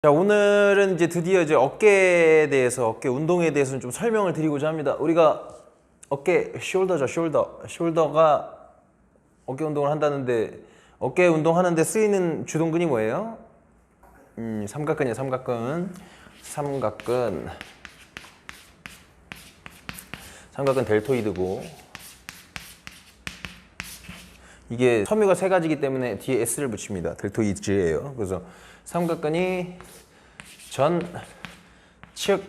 자, 오늘은 이제 드디어 이제 어깨에 대해서, 어깨 운동에 대해서는 좀 설명을 드리고자 합니다. 우리가 어깨, 숄더죠, 숄더. 숄더가 어깨 운동을 한다는데, 어깨 운동하는데 쓰이는 주동근이 뭐예요? 삼각근이에요, 삼각근. 삼각근 델토이드고. 이게 섬유가 세 가지이기 때문에 뒤에 S를 붙입니다. 델토이드예요. 그래서 삼각근이 전, 측,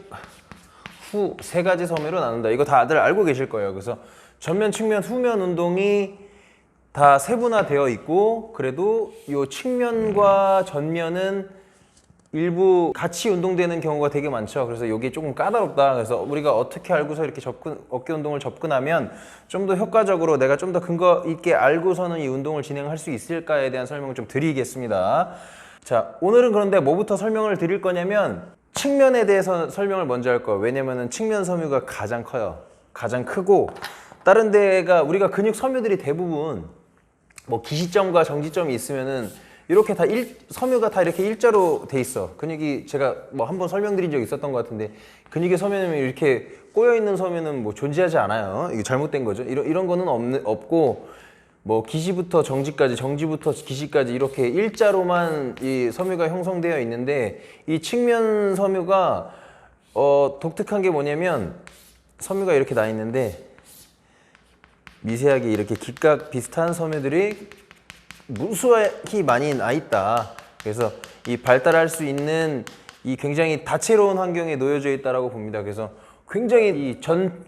후 세 가지 섬유로 나눈다. 이거 다들 알고 계실 거예요. 그래서 전면, 측면, 후면 운동이 다 세분화되어 있고, 그래도 이 측면과 전면은 일부 같이 운동되는 경우가 되게 많죠. 그래서 이게 조금 까다롭다. 그래서 우리가 어떻게 알고서 이렇게 어깨 운동을 접근하면 좀 더 효과적으로 내가 좀 더 근거 있게 알고서는 이 운동을 진행할 수 있을까에 대한 설명을 좀 드리겠습니다. 자, 오늘은 그런데 뭐부터 설명을 드릴 거냐면 측면에 대해서 설명을 먼저 할 거예요. 왜냐면은 측면 섬유가 가장 커요. 가장 크고, 다른 데가 우리가 근육 섬유들이 대부분 뭐 기시점과 정지점이 있으면은 이렇게 다 섬유가 다 이렇게 일자로 돼 있어. 근육이 제가 뭐 한번 설명드린 적이 있었던 것 같은데, 근육의 섬유는 이렇게 꼬여 있는 섬유는 뭐 존재하지 않아요. 이게 잘못된 거죠. 이런 거는 없고, 뭐 기시부터 정지까지, 정지부터 기시까지 이렇게 일자로만 이 섬유가 형성되어 있는데, 이 측면 섬유가 독특한 게 뭐냐면 섬유가 이렇게 나 있는데 미세하게 이렇게 기각 비슷한 섬유들이 무수히 많이 나 있다. 그래서 이 발달할 수 있는 이 굉장히 다채로운 환경에 놓여져 있다라고 봅니다. 그래서 굉장히 이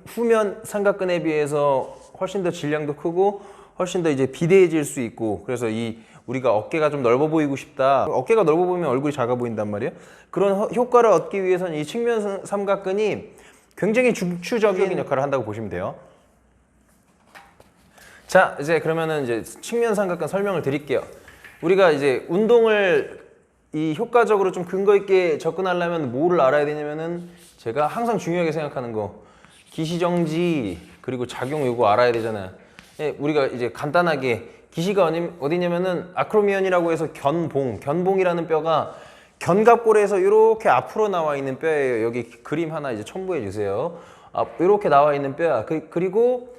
후면 삼각근에 비해서 훨씬 더 질량도 크고 훨씬 더 이제 비대해질 수 있고, 그래서 우리가 어깨가 좀 넓어 보이고 싶다. 어깨가 넓어 보이면 얼굴이 작아 보인단 말이에요. 그런 효과를 얻기 위해서는 이 측면 삼각근이 굉장히 중추적인 역할을 한다고 보시면 돼요. 자, 이제 그러면은 이제 측면 삼각근 설명을 드릴게요. 우리가 이제 운동을 효과적으로 좀 근거 있게 접근하려면 뭐를 알아야 되냐면은, 제가 항상 중요하게 생각하는 거, 기시정지 그리고 작용, 요거 알아야 되잖아요. 우리가 이제 간단하게 기시가 어디냐면은 아크로미언이라고 해서 견봉이라는 뼈가 견갑골에서 이렇게 앞으로 나와 있는 뼈예요. 여기 그림 하나 이제 첨부해 주세요. 이렇게 나와 있는 뼈야. 그리고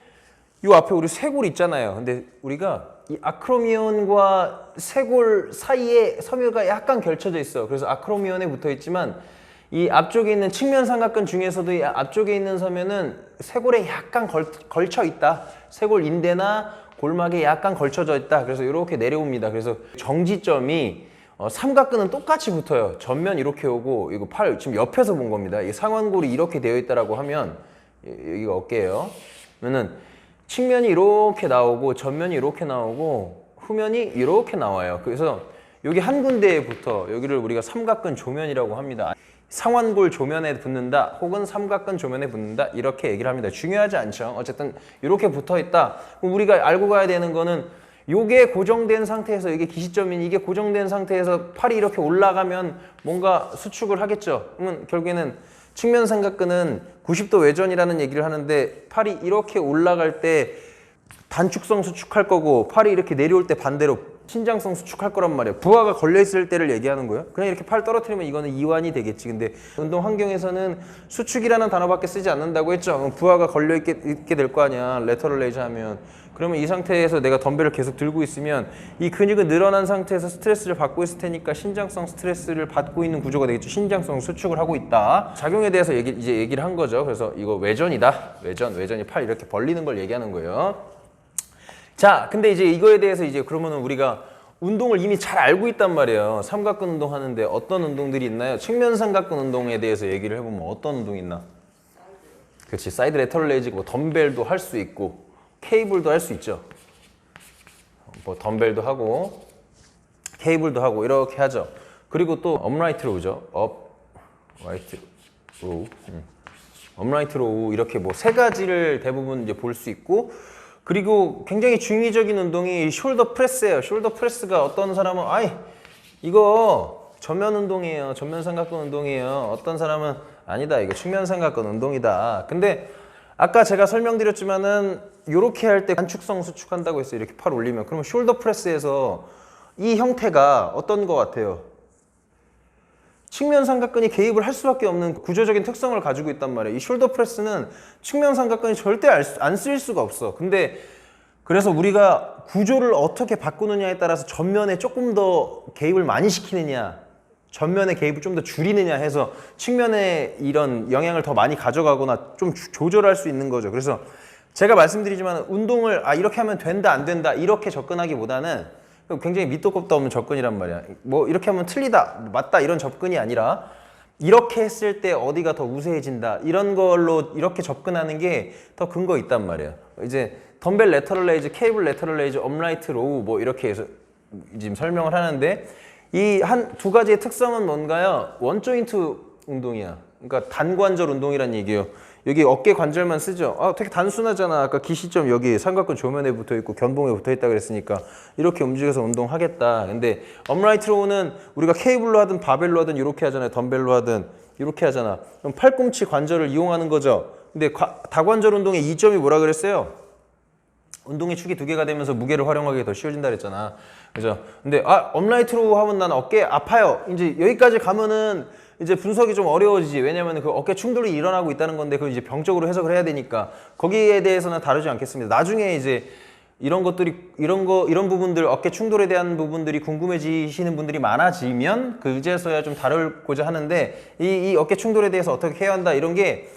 요 앞에 우리 쇄골 있잖아요. 근데 우리가 이 아크로미언과 쇄골 사이에 섬유가 약간 결쳐져 있어. 그래서 아크로미언에 붙어 있지만 이 앞쪽에 있는 측면 삼각근 중에서도 이 앞쪽에 있는 섬유는 쇄골에 약간 걸쳐 있다. 쇄골 인대나 골막에 약간 걸쳐져 있다. 그래서 이렇게 내려옵니다. 그래서 정지점이 삼각근은 똑같이 붙어요. 전면 이렇게 오고, 이거 팔 지금 옆에서 본 겁니다. 이 상완골이 이렇게 되어 있다라고 하면 여기가 어깨예요. 그러면은 측면이 이렇게 나오고 전면이 이렇게 나오고 후면이 이렇게 나와요. 그래서 여기 한 군데에 붙어. 여기를 우리가 삼각근 조면이라고 합니다. 상완골 조면에 붙는다, 혹은 삼각근 조면에 붙는다, 이렇게 얘기를 합니다. 중요하지 않죠. 어쨌든 이렇게 붙어 있다. 우리가 알고 가야 되는 거는, 요게 고정된 상태에서, 이게 기시점인 이게 고정된 상태에서 팔이 이렇게 올라가면 뭔가 수축을 하겠죠. 그러면 결국에는 측면 삼각근은 90도 외전이라는 얘기를 하는데, 팔이 이렇게 올라갈 때 단축성 수축할 거고, 팔이 이렇게 내려올 때 반대로 신장성 수축할 거란 말이에요. 부하가 걸려있을 때를 얘기하는 거예요. 그냥 이렇게 팔 떨어뜨리면 이거는 이완이 되겠지. 근데 운동 환경에서는 수축이라는 단어밖에 쓰지 않는다고 했죠. 부하가 걸려있게 될 거 아니야, 레터럴 레이즈 하면. 그러면 이 상태에서 내가 덤벨을 계속 들고 있으면 이 근육은 늘어난 상태에서 스트레스를 받고 있을 테니까 신장성 스트레스를 받고 있는 구조가 되겠죠. 신장성 수축을 하고 있다. 작용에 대해서 이제 얘기를 한 거죠. 그래서 이거 외전이다. 외전이 팔 이렇게 벌리는 걸 얘기하는 거예요. 자, 근데 이제 이거에 대해서 이제 그러면은 우리가 운동을 이미 잘 알고 있단 말이에요. 삼각근 운동 하는데 어떤 운동들이 있나요? 측면 삼각근 운동에 대해서 얘기를 해보면 어떤 운동이 있나? 그렇지, 사이드 레터럴 레이즈, 뭐 덤벨도 할 수 있고 케이블도 할 수 있죠. 뭐 덤벨도 하고 케이블도 하고 이렇게 하죠. 그리고 또 업라이트 로우죠. 업라이트 로우, 업라이트 로우, 이렇게 뭐 세 가지를 대부분 이제 볼 수 있고, 그리고 굉장히 중의적인 운동이 숄더 프레스예요. 숄더 프레스가 어떤 사람은 이거 전면 운동이에요. 전면 삼각근 운동이에요. 어떤 사람은 아니다, 이거 측면 삼각근 운동이다. 근데 아까 제가 설명드렸지만은 이렇게 할 때 단축성 수축한다고 했어요. 이렇게 팔 올리면. 그러면 숄더 프레스에서 이 형태가 어떤 것 같아요? 측면 삼각근이 개입을 할 수밖에 없는 구조적인 특성을 가지고 있단 말이에요. 이 숄더 프레스는 측면 삼각근이 절대 안 쓰일 수가 없어. 근데 그래서 우리가 구조를 어떻게 바꾸느냐에 따라서 전면에 조금 더 개입을 많이 시키느냐, 전면의 개입을 좀 더 줄이느냐 해서 측면에 이런 영향을 더 많이 가져가거나 좀 조절할 수 있는 거죠. 그래서 제가 말씀드리지만 운동을 이렇게 하면 된다 안 된다 이렇게 접근하기보다는 굉장히 밑도 끝도 없는 접근이란 말이야. 뭐 이렇게 하면 틀리다 맞다 이런 접근이 아니라 이렇게 했을 때 어디가 더 우세해진다 이런 걸로 이렇게 접근하는 게 더 근거 있단 말이야. 이제 덤벨 레터럴 레이즈, 케이블 레터럴 레이즈, 업라이트 로우 뭐 이렇게 해서 지금 설명을 하는데 이 두 가지의 특성은 뭔가요? 원조인트 운동이야. 그러니까 단관절 운동이란 얘기예요. 여기 어깨 관절만 쓰죠. 되게 단순하잖아. 아까 기시점 여기 삼각근 조면에 붙어 있고 견봉에 붙어 있다 그랬으니까 이렇게 움직여서 운동하겠다. 근데 업라이트 로우는 우리가 케이블로 하든 바벨로 하든 이렇게 하잖아요. 덤벨로 하든 이렇게 하잖아. 그럼 팔꿈치 관절을 이용하는 거죠. 근데 다관절 운동의 이점이 뭐라 그랬어요? 운동의 축이 두 개가 되면서 무게를 활용하기 더 쉬워진다 그랬잖아. 그죠? 근데 업라이트로 하면 나는 어깨 아파요. 이제 여기까지 가면은 이제 분석이 좀 어려워지지. 왜냐면 그 어깨 충돌이 일어나고 있다는 건데 그걸 이제 병적으로 해석을 해야 되니까 거기에 대해서는 다루지 않겠습니다. 나중에 이제 이런 것들이 이런 부분들 어깨 충돌에 대한 부분들이 궁금해지시는 분들이 많아지면 그제서야 좀 다루고자 하는데 이 어깨 충돌에 대해서 어떻게 해야 한다 이런 게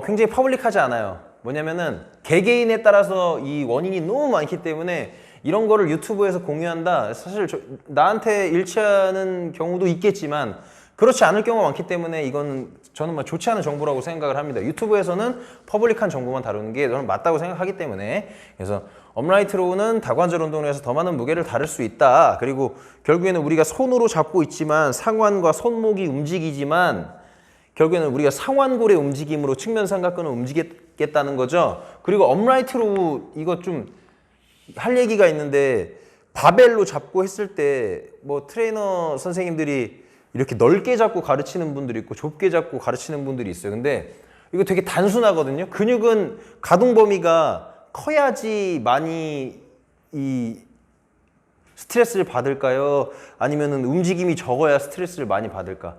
굉장히 퍼블릭하지 않아요. 뭐냐면은 개개인에 따라서 이 원인이 너무 많기 때문에 이런 거를 유튜브에서 공유한다. 사실 나한테 일치하는 경우도 있겠지만 그렇지 않을 경우가 많기 때문에 이건 저는 좋지 않은 정보라고 생각을 합니다. 유튜브에서는 퍼블릭한 정보만 다루는 게 저는 맞다고 생각하기 때문에 그래서 업라이트 로우는 다관절 운동을 해서 더 많은 무게를 다룰 수 있다. 그리고 결국에는 우리가 손으로 잡고 있지만 상완과 손목이 움직이지만 결국에는 우리가 상완골의 움직임으로 측면 삼각근을 움직이겠다는 거죠. 그리고 업라이트 로우 이거 좀 할 얘기가 있는데 바벨로 잡고 했을 때 뭐 트레이너 선생님들이 이렇게 넓게 잡고 가르치는 분들이 있고 좁게 잡고 가르치는 분들이 있어요. 근데 이거 되게 단순하거든요. 근육은 가동 범위가 커야지 많이 이 스트레스를 받을까요? 아니면은 움직임이 적어야 스트레스를 많이 받을까?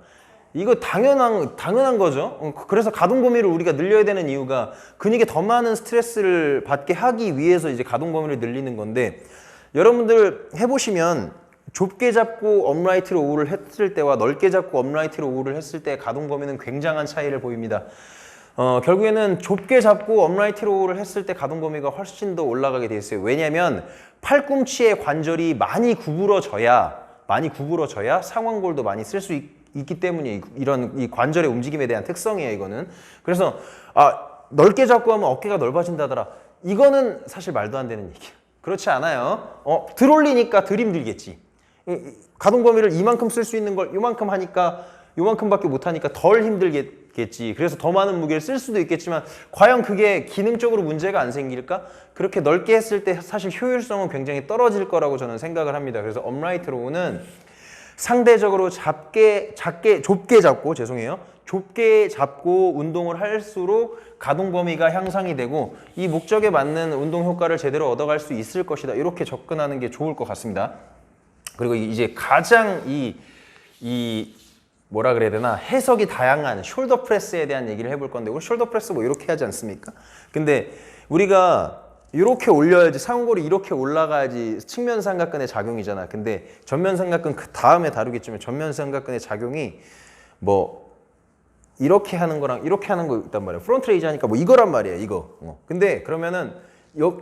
이거 당연한 거죠. 그래서 가동 범위를 우리가 늘려야 되는 이유가 근육에 더 많은 스트레스를 받게 하기 위해서 이제 가동 범위를 늘리는 건데 여러분들 해보시면 좁게 잡고 업라이트 로우를 했을 때와 넓게 잡고 업라이트 로우를 했을 때 가동 범위는 굉장한 차이를 보입니다. 결국에는 좁게 잡고 업라이트 로우를 했을 때 가동 범위가 훨씬 더 올라가게 돼 있어요. 왜냐하면 팔꿈치의 관절이 많이 구부러져야 상완골도 많이 쓸 수 있기 때문에 이런 이 관절의 움직임에 대한 특성이에요. 이거는 그래서 넓게 잡고 하면 어깨가 넓어진다더라. 이거는 사실 말도 안 되는 얘기예요. 그렇지 않아요. 들올리니까 덜 힘들겠지. 가동 범위를 이만큼 쓸 수 있는 걸 이만큼 하니까 요만큼밖에 못 하니까 덜 힘들겠지. 그래서 더 많은 무게를 쓸 수도 있겠지만 과연 그게 기능적으로 문제가 안 생길까? 그렇게 넓게 했을 때 사실 효율성은 굉장히 떨어질 거라고 저는 생각을 합니다. 그래서 업라이트 로우는 상대적으로 좁게 잡고 운동을 할수록 가동 범위가 향상이 되고 이 목적에 맞는 운동 효과를 제대로 얻어갈 수 있을 것이다. 이렇게 접근하는 게 좋을 것 같습니다. 그리고 이제 가장 뭐라 그래야 되나 해석이 다양한 숄더 프레스에 대한 얘기를 해볼 건데 우리 숄더 프레스 뭐 이렇게 하지 않습니까? 근데 우리가 이렇게 올려야지 상완골이 이렇게 올라가야지 측면 삼각근의 작용이잖아. 근데 전면 삼각근 그 다음에 다루겠지만 전면 삼각근의 작용이 뭐 이렇게 하는 거랑 이렇게 하는 거 있단 말이야. 프론트 레이즈 하니까 뭐 이거란 말이야. 이거. 근데 그러면은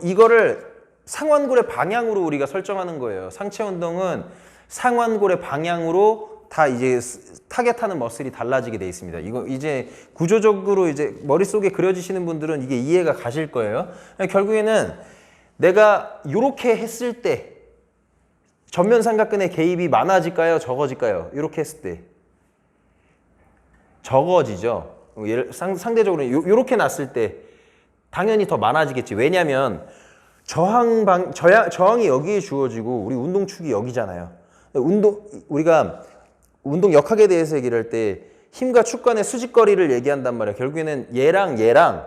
이거를 상완골의 방향으로 우리가 설정하는 거예요. 상체 운동은 상완골의 방향으로 다 이제 타겟하는 머슬이 달라지게 돼 있습니다. 이거 이제 구조적으로 이제 머릿속에 그려지시는 분들은 이게 이해가 가실 거예요. 결국에는 내가 이렇게 했을 때 전면 삼각근의 개입이 많아질까요? 적어질까요? 이렇게 했을 때 적어지죠. 상대적으로 이렇게 놨을 때 당연히 더 많아지겠지. 왜냐하면 저항이 여기에 주어지고 우리 운동축이 여기잖아요. 우리가 운동 역학에 대해서 얘기를 할 때 힘과 축 간의 수직거리를 얘기한단 말이에요. 결국에는 얘랑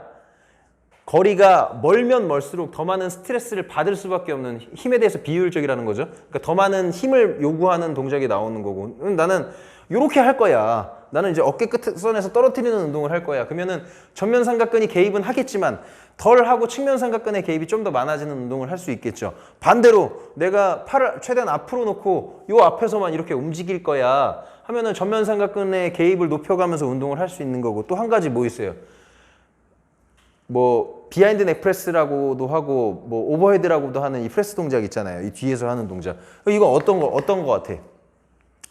거리가 멀면 멀수록 더 많은 스트레스를 받을 수밖에 없는 힘에 대해서 비효율적이라는 거죠. 그러니까 더 많은 힘을 요구하는 동작이 나오는 거고 나는 요렇게 할 거야. 나는 이제 어깨 끝선에서 떨어뜨리는 운동을 할 거야. 그러면은 전면 삼각근이 개입은 하겠지만 덜 하고 측면 삼각근의 개입이 좀 더 많아지는 운동을 할 수 있겠죠. 반대로 내가 팔을 최대한 앞으로 놓고 요 앞에서만 이렇게 움직일 거야 하면은 전면 삼각근의 개입을 높여가면서 운동을 할 수 있는 거고, 또 한 가지 뭐 있어요? 뭐 비하인드 넥 프레스라고도 하고 뭐 오버헤드라고도 하는 이 프레스 동작 있잖아요. 이 뒤에서 하는 동작. 이거 어떤 거 같아?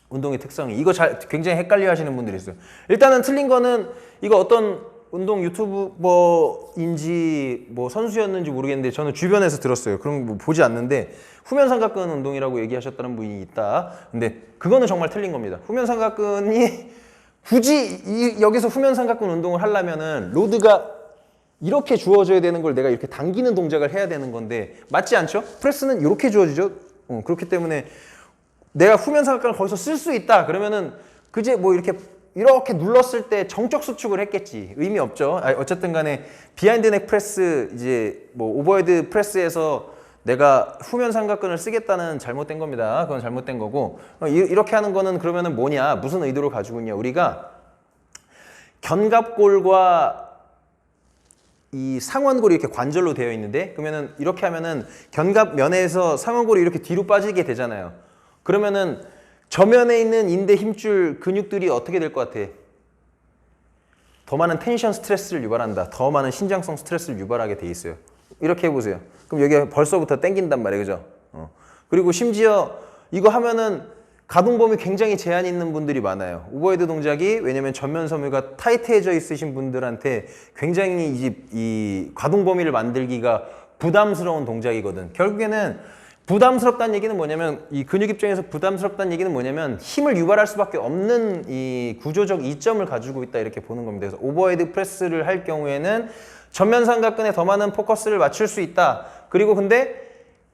운동의 특성이. 이거 굉장히 헷갈려 하시는 분들이 있어요. 일단은 틀린 거는 이거 어떤 운동 유튜버인지 뭐 선수였는지 모르겠는데 저는 주변에서 들었어요. 그런 거 보지 않는데 후면 삼각근 운동이라고 얘기하셨다는 분이 있다. 근데 그거는 정말 틀린 겁니다. 후면 삼각근이 굳이 여기서 후면 삼각근 운동을 하려면은 로드가 이렇게 주어져야 되는 걸 내가 이렇게 당기는 동작을 해야 되는 건데 맞지 않죠? 프레스는 이렇게 주어지죠. 그렇기 때문에 내가 후면 삼각근을 거기서 쓸 수 있다 그러면은 그제 뭐 이렇게 눌렀을 때 정적 수축을 했겠지. 의미 없죠. 어쨌든 간에 비하인드 넥 프레스, 이제 뭐 오버헤드 프레스에서 내가 후면 삼각근을 쓰겠다는 잘못된 겁니다. 그건 잘못된 거고, 이렇게 하는 거는 그러면은 뭐냐, 무슨 의도를 가지고 있냐. 우리가 견갑골과 이 상완골이 이렇게 관절로 되어 있는데, 그러면은 이렇게 하면은 견갑면에서 상완골이 이렇게 뒤로 빠지게 되잖아요. 그러면은 저면에 있는 인대 힘줄 근육들이 어떻게 될 것 같아? 더 많은 텐션 스트레스를 유발한다. 더 많은 신장성 스트레스를 유발하게 돼 있어요. 이렇게 해보세요. 그럼 여기가 벌써부터 땡긴단 말이에요. 그죠? 그리고 심지어 이거 하면은 가동 범위 굉장히 제한이 있는 분들이 많아요. 오버헤드 동작이, 왜냐면 전면 섬유가 타이트해져 있으신 분들한테 굉장히 이 가동 범위를 만들기가 부담스러운 동작이거든. 결국에는 부담스럽다는 얘기는 뭐냐면, 이 근육 입장에서 부담스럽다는 얘기는 뭐냐면 힘을 유발할 수밖에 없는 이 구조적 이점을 가지고 있다, 이렇게 보는 겁니다. 그래서 오버헤드 프레스를 할 경우에는 전면 삼각근에 더 많은 포커스를 맞출 수 있다. 그리고 근데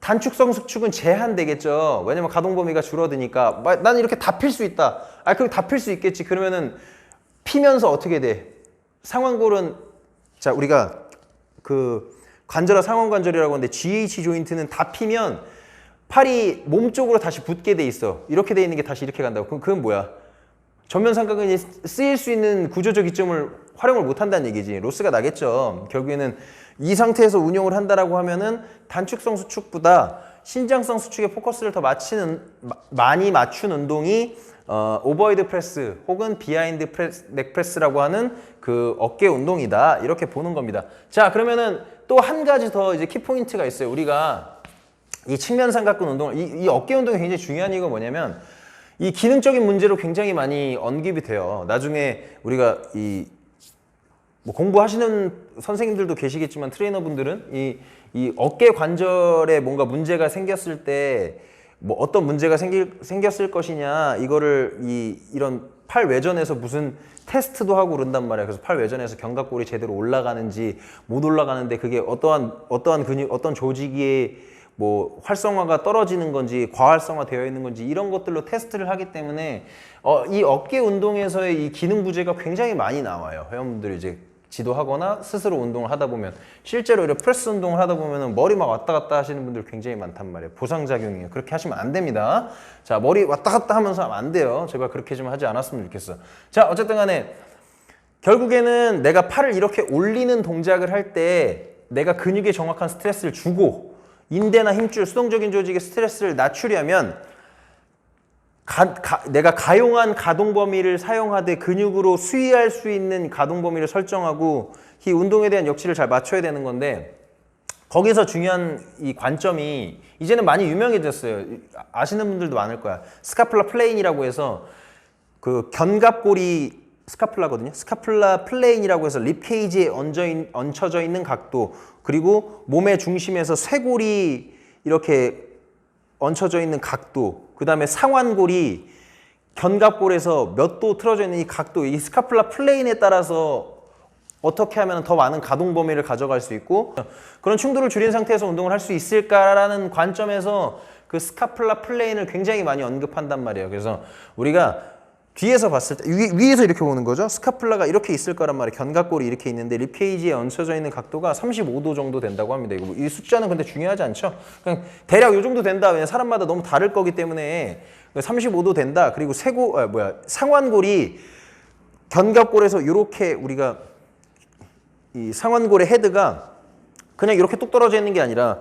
단축성 수축은 제한되겠죠. 왜냐면 가동 범위가 줄어드니까. 나는 이렇게 다 필 수 있다. 그럼 다 필 수 있겠지. 그러면은 피면서 어떻게 돼? 상완골은, 자, 우리가 그 관절하 상완관절이라고 하는데 GH 조인트는 다 피면 팔이 몸 쪽으로 다시 붙게 돼 있어. 이렇게 돼 있는 게 다시 이렇게 간다고. 그럼 그건 뭐야? 전면 삼각근이 쓰일 수 있는 구조적 이점을 활용을 못 한다는 얘기지. 로스가 나겠죠. 결국에는 이 상태에서 운용을 한다라고 하면은 단축성 수축보다 신장성 수축에 포커스를 더 많이 맞춘 운동이 오버헤드 프레스 혹은 비하인드 넥 프레스라고 하는 그 어깨 운동이다, 이렇게 보는 겁니다. 자, 그러면은 또 한 가지 더 이제 키포인트가 있어요. 우리가 이 측면 삼각근 운동을, 이 어깨 운동이 굉장히 중요한 이유가 뭐냐면, 이 기능적인 문제로 굉장히 많이 언급이 돼요. 나중에 우리가 뭐 공부하시는 선생님들도 계시겠지만 트레이너분들은 이 어깨 관절에 뭔가 문제가 생겼을 때 뭐 어떤 문제가 생겼을 것이냐, 이거를 이런 팔 외전에서 무슨 테스트도 하고 그런단 말이야. 그래서 팔 외전에서 견갑골이 제대로 올라가는지 못 올라가는데 그게 어떠한 근육, 어떤 조직의 뭐 활성화가 떨어지는 건지 과활성화 되어 있는 건지 이런 것들로 테스트를 하기 때문에 이 어깨 운동에서의 이 기능 부재가 굉장히 많이 나와요. 회원분들이 이제 지도하거나 스스로 운동을 하다 보면, 실제로 이렇게 프레스 운동을 하다 보면 머리 막 왔다 갔다 하시는 분들 굉장히 많단 말이에요. 보상작용이에요. 그렇게 하시면 안 됩니다. 자, 머리 왔다 갔다 하면서 하면 안 돼요. 제발 그렇게 좀 하지 않았으면 좋겠어. 자, 어쨌든 간에 결국에는 내가 팔을 이렇게 올리는 동작을 할 때 내가 근육에 정확한 스트레스를 주고 인대나 힘줄, 수동적인 조직의 스트레스를 낮추려면 내가 가용한 가동 범위를 사용하되 근육으로 수위할 수 있는 가동 범위를 설정하고 이 운동에 대한 역치를 잘 맞춰야 되는 건데, 거기서 중요한 이 관점이 이제는 많이 유명해졌어요. 아시는 분들도 많을 거야. 스카플라 플레인이라고 해서 그 견갑골이 스카플라거든요. 스카플라 플레인이라고 해서 립케이지에 얹혀져 있는 각도, 그리고 몸의 중심에서 쇄골이 이렇게 얹혀져 있는 각도, 그 다음에 상완골이 견갑골에서 몇 도 틀어져 있는 이 각도, 이 스카플라 플레인에 따라서 어떻게 하면 더 많은 가동 범위를 가져갈 수 있고 그런 충돌을 줄인 상태에서 운동을 할 수 있을까라는 관점에서 그 스카플라 플레인을 굉장히 많이 언급한단 말이에요. 그래서 우리가 뒤에서 봤을 때 위에서 이렇게 보는 거죠. 스카플라가 이렇게 있을 거란 말이에요. 견갑골이 이렇게 있는데 립케이지에 얹혀져 있는 각도가 35도 정도 된다고 합니다. 이거 이 숫자는 근데 중요하지 않죠. 그냥 대략 이 정도 된다. 왜냐면 사람마다 너무 다를 거기 때문에 35도 된다. 그리고 상완골이 견갑골에서 이렇게 우리가 이 상완골의 헤드가 그냥 이렇게 뚝 떨어져 있는 게 아니라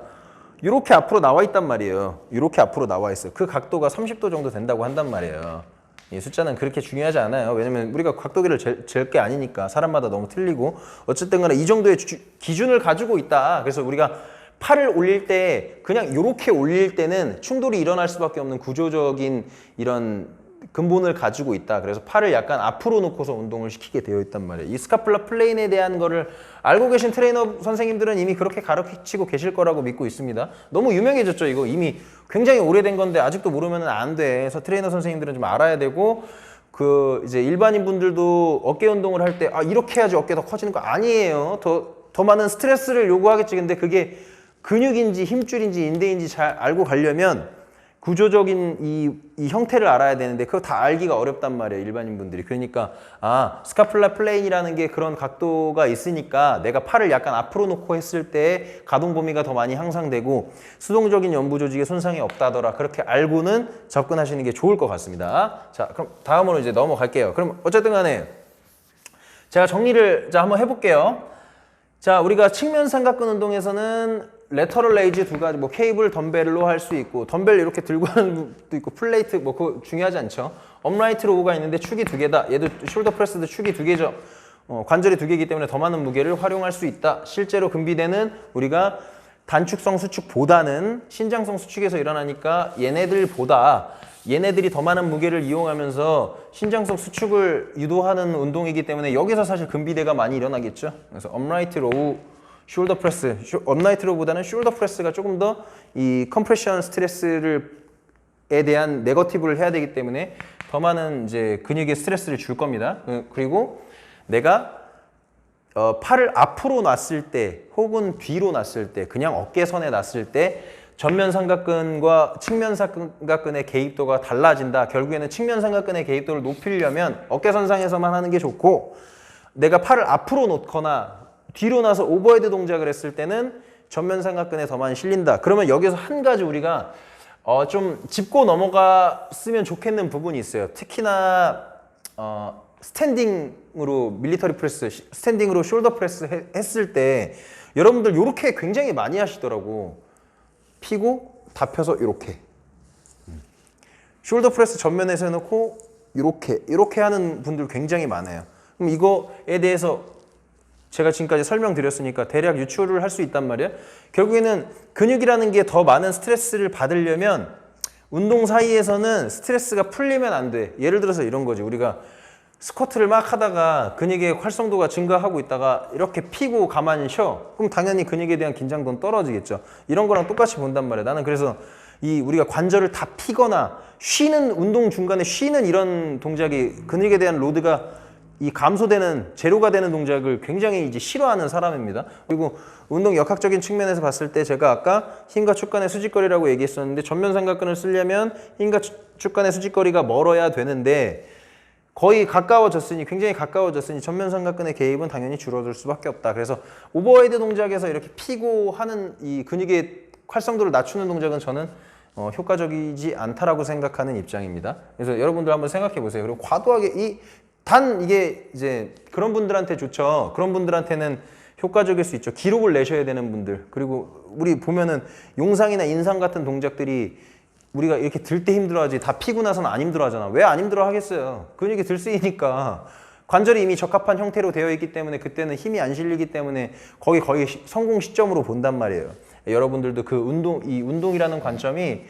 이렇게 앞으로 나와 있단 말이에요. 이렇게 앞으로 나와 있어요. 그 각도가 30도 정도 된다고 한단 말이에요. 이 숫자는 그렇게 중요하지 않아요. 왜냐면 우리가 각도기를 잴 게 아니니까 사람마다 너무 틀리고 어쨌든 간에 이 정도의 기준을 가지고 있다. 그래서 우리가 팔을 올릴 때 그냥 이렇게 올릴 때는 충돌이 일어날 수밖에 없는 구조적인 이런 근본을 가지고 있다. 그래서 팔을 약간 앞으로 놓고서 운동을 시키게 되어 있단 말이에요. 이 스카플라 플레인에 대한 거를 알고 계신 트레이너 선생님들은 이미 그렇게 가르치고 계실 거라고 믿고 있습니다. 너무 유명해졌죠. 이거 이미 굉장히 오래된 건데 아직도 모르면 안 돼. 그래서 트레이너 선생님들은 좀 알아야 되고 그 이제 일반인 분들도 어깨 운동을 할 때 이렇게 해야지 어깨 더 커지는 거 아니에요. 더 많은 스트레스를 요구하겠지. 근데 그게 근육인지 힘줄인지 인대인지 잘 알고 가려면 구조적인 이 형태를 알아야 되는데 그거 다 알기가 어렵단 말이에요. 일반인 분들이. 그러니까 스카플라 플레인이라는 게 그런 각도가 있으니까 내가 팔을 약간 앞으로 놓고 했을 때 가동 범위가 더 많이 향상되고 수동적인 연부 조직에 손상이 없다더라. 그렇게 알고는 접근하시는 게 좋을 것 같습니다. 자, 그럼 다음으로 이제 넘어갈게요. 그럼 어쨌든 간에 제가 정리를 한번 해볼게요. 자, 우리가 측면 삼각근 운동에서는 레터럴 레이즈 두 가지, 뭐 케이블 덤벨로 할 수 있고 덤벨 이렇게 들고 하는 것도 있고 플레이트 뭐 그거 중요하지 않죠. 업라이트 로우가 있는데 축이 두 개다. 얘도 숄더 프레스도 축이 두 개죠. 관절이 두 개이기 때문에 더 많은 무게를 활용할 수 있다. 실제로 금비대는 우리가 단축성 수축보다는 신장성 수축에서 일어나니까 얘네들이 더 많은 무게를 이용하면서 신장성 수축을 유도하는 운동이기 때문에 여기서 사실 금비대가 많이 일어나겠죠. 그래서 업라이트 로우 숄더 프레스, 업라이트 로우보다는 숄더 프레스가 조금 더 이 컴프레션 스트레스에 대한 네거티브를 해야 되기 때문에 더 많은 이제 근육에 스트레스를 줄 겁니다. 그리고 내가 팔을 앞으로 놨을 때 혹은 뒤로 놨을 때 그냥 어깨선에 놨을 때 전면 삼각근과 측면 삼각근의 개입도가 달라진다. 결국에는 측면 삼각근의 개입도를 높이려면 어깨선상에서만 하는 게 좋고 내가 팔을 앞으로 놓거나 뒤로 나서 오버헤드 동작을 했을 때는 전면 삼각근에 더 많이 실린다. 그러면 여기서 한 가지 우리가 좀 짚고 넘어갔으면 좋겠는 부분이 있어요. 특히나 스탠딩으로 밀리터리 프레스, 스탠딩으로 숄더 프레스 했을 때 여러분들 이렇게 굉장히 많이 하시더라고. 피고 다 펴서 이렇게. 숄더 프레스 전면에서 해놓고 이렇게 하는 분들 굉장히 많아요. 그럼 이거에 대해서 제가 지금까지 설명드렸으니까 대략 유추를 할 수 있단 말이에요. 결국에는 근육이라는 게 더 많은 스트레스를 받으려면 운동 사이에서는 스트레스가 풀리면 안 돼. 예를 들어서 이런 거지. 우리가 스쿼트를 막 하다가 근육의 활성도가 증가하고 있다가 이렇게 피고 가만히 쉬어. 그럼 당연히 근육에 대한 긴장도는 떨어지겠죠. 이런 거랑 똑같이 본단 말이에요. 나는 그래서 우리가 관절을 다 피거나 쉬는 운동 중간에 쉬는 이런 동작이 근육에 대한 로드가 감소되는 제로가 되는 동작을 굉장히 이제 싫어하는 사람입니다. 그리고 운동 역학적인 측면에서 봤을 때 제가 아까 힘과 축 간의 수직거리라고 얘기했었는데 전면 삼각근을 쓰려면 힘과 축 간의 수직거리가 멀어야 되는데 거의 굉장히 가까워졌으니 전면 삼각근의 개입은 당연히 줄어들 수밖에 없다. 그래서 오버헤드 동작에서 이렇게 피고 하는 이 근육의 활성도를 낮추는 동작은 저는 효과적이지 않다라고 생각하는 입장입니다. 그래서 여러분들 한번 생각해 보세요. 그리고 과도하게 이게 이제 그런 분들한테 좋죠. 그런 분들한테는 효과적일 수 있죠. 기록을 내셔야 되는 분들. 그리고 우리 보면은 용상이나 인상 같은 동작들이 우리가 이렇게 들 때 힘들어하지 다 피고 나서는 안 힘들어하잖아. 왜 안 힘들어 하겠어요? 근육이 들쓰이니까 관절이 이미 적합한 형태로 되어 있기 때문에 그때는 힘이 안 실리기 때문에 거의 성공 시점으로 본단 말이에요. 여러분들도 그 운동이라는 관점이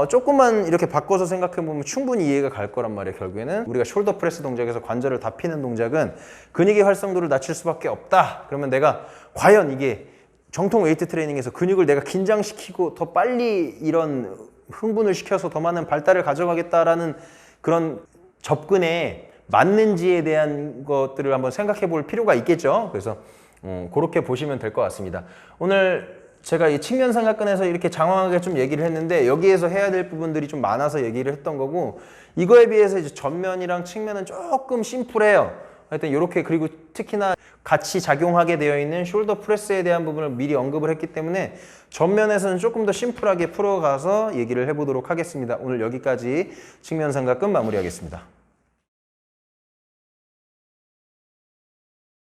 조금만 이렇게 바꿔서 생각해보면 충분히 이해가 갈 거란 말이에요. 결국에는 우리가 숄더 프레스 동작에서 관절을 다 피는 동작은 근육의 활성도를 낮출 수밖에 없다. 그러면 내가 과연 이게 정통 웨이트 트레이닝에서 근육을 내가 긴장시키고 더 빨리 이런 흥분을 시켜서 더 많은 발달을 가져가겠다라는 그런 접근에 맞는지에 대한 것들을 한번 생각해 볼 필요가 있겠죠. 그래서 그렇게 보시면 될 것 같습니다. 오늘 제가 이 측면 삼각근에서 이렇게 장황하게 좀 얘기를 했는데 여기에서 해야 될 부분들이 좀 많아서 얘기를 했던 거고 이거에 비해서 이제 전면이랑 측면은 조금 심플해요. 하여튼 이렇게 그리고 특히나 같이 작용하게 되어 있는 숄더 프레스에 대한 부분을 미리 언급을 했기 때문에 전면에서는 조금 더 심플하게 풀어가서 얘기를 해보도록 하겠습니다. 오늘 여기까지 측면 삼각근 마무리하겠습니다.